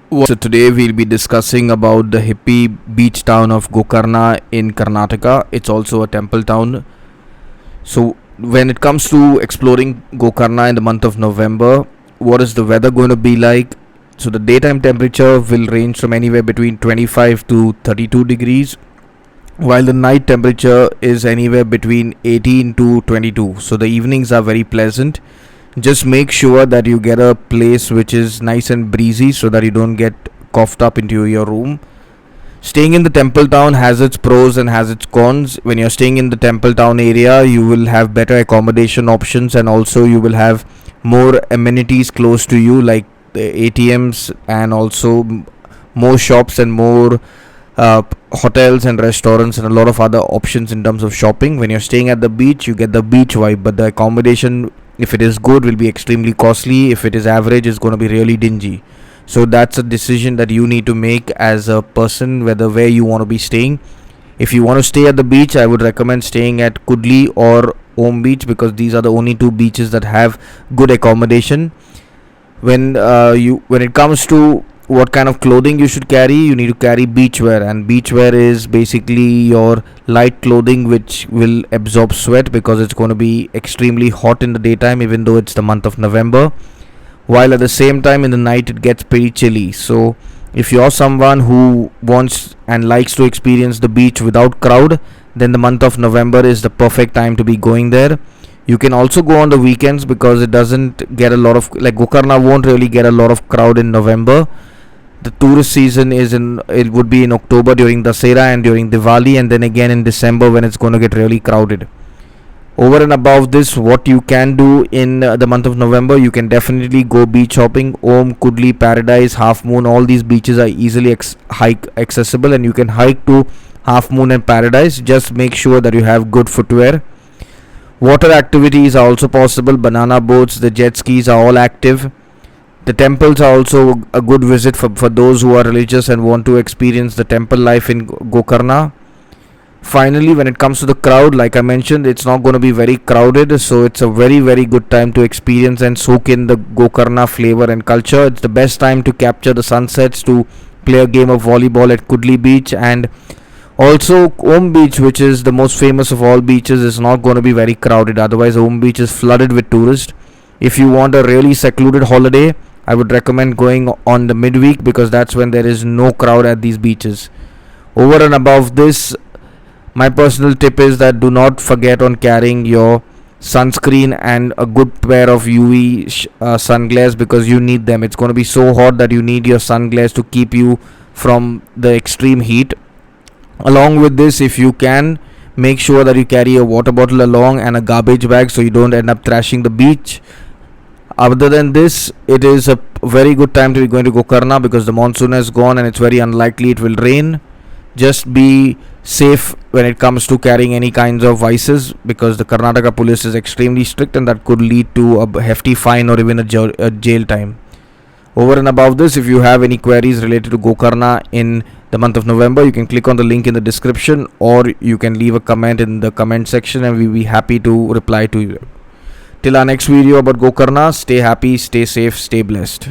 So today we'll be discussing about the hippie beach town of Gokarna in Karnataka. It's also a temple town. So when it comes to exploring Gokarna in the month of November, what is the weather going to be like? So the daytime temperature will range from anywhere between 25 to 32 degrees, while the night temperature is anywhere between 18 to 22. So the evenings are very pleasant. Just make sure that you get a place which is nice and breezy so that you don't get coughed up into your room. Staying in the temple town has its pros and has its cons. When you're staying in the temple town area, you will have better accommodation options, and also you will have more amenities close to you, like the ATMs, and also more shops and more hotels and restaurants and a lot of other options in terms of shopping. When you're staying at the beach, you get the beach vibe, but the accommodation, if it is good, will be extremely costly. If it is average, it's going to be really dingy. So that's a decision that you need to make as a person, whether where you want to be staying. If you want to stay at the beach, I would recommend staying at Kudli or Om Beach, because these are the only two beaches that have good accommodation. When it comes to what kind of clothing you should carry, you need to carry beachwear, and beachwear is basically your light clothing which will absorb sweat, because it's going to be extremely hot in the daytime, even though it's the month of November, while at the same time in the night it gets pretty chilly. So if you're someone who wants and likes to experience the beach without crowd, then the month of November is the perfect time to be going there. You can also go on the weekends, because it doesn't get a lot of, like, Gokarna won't really get a lot of crowd in November. The tourist season it would be in October during Dasera and during Diwali, and then again in December when it's going to get really crowded. Over and above this, what you can do in the month of November, you can definitely go beach hopping. Om, Kudli, Paradise, Half Moon, all these beaches are easily hike accessible, and you can hike to Half Moon and Paradise. Just make sure that you have good footwear. Water activities are also possible. Banana boats, the jet skis are all active. The temples are also a good visit for those who are religious and want to experience the temple life in Gokarna. Finally, when it comes to the crowd, like I mentioned, it's not going to be very crowded, so it's a very, very good time to experience and soak in the Gokarna flavor and culture. It's the best time to capture the sunsets, to play a game of volleyball at Kudli Beach, and also Om Beach, which is the most famous of all beaches, is not going to be very crowded. Otherwise, Om Beach is flooded with tourists. If you want a really secluded holiday, I would recommend going on the midweek, because that's when there is no crowd at these beaches. Over and above this, my personal tip is that do not forget on carrying your sunscreen and a good pair of UV sunglasses, because you need them. It's going to be so hot that you need your sunglasses to keep you from the extreme heat. Along with this, if you can, make sure that you carry a water bottle along and a garbage bag, so you don't end up trashing the beach. Other than this, it is a very good time to be going to Gokarna, because the monsoon has gone and it's very unlikely it will rain. Just be safe when it comes to carrying any kinds of vices, because the Karnataka police is extremely strict, and that could lead to a hefty fine or even a jail time. Over and above this, if you have any queries related to Gokarna in the month of November, you can click on the link in the description, or you can leave a comment in the comment section, and we'll be happy to reply to you. Till our next video about Gokarna, stay happy, stay safe, stay blessed.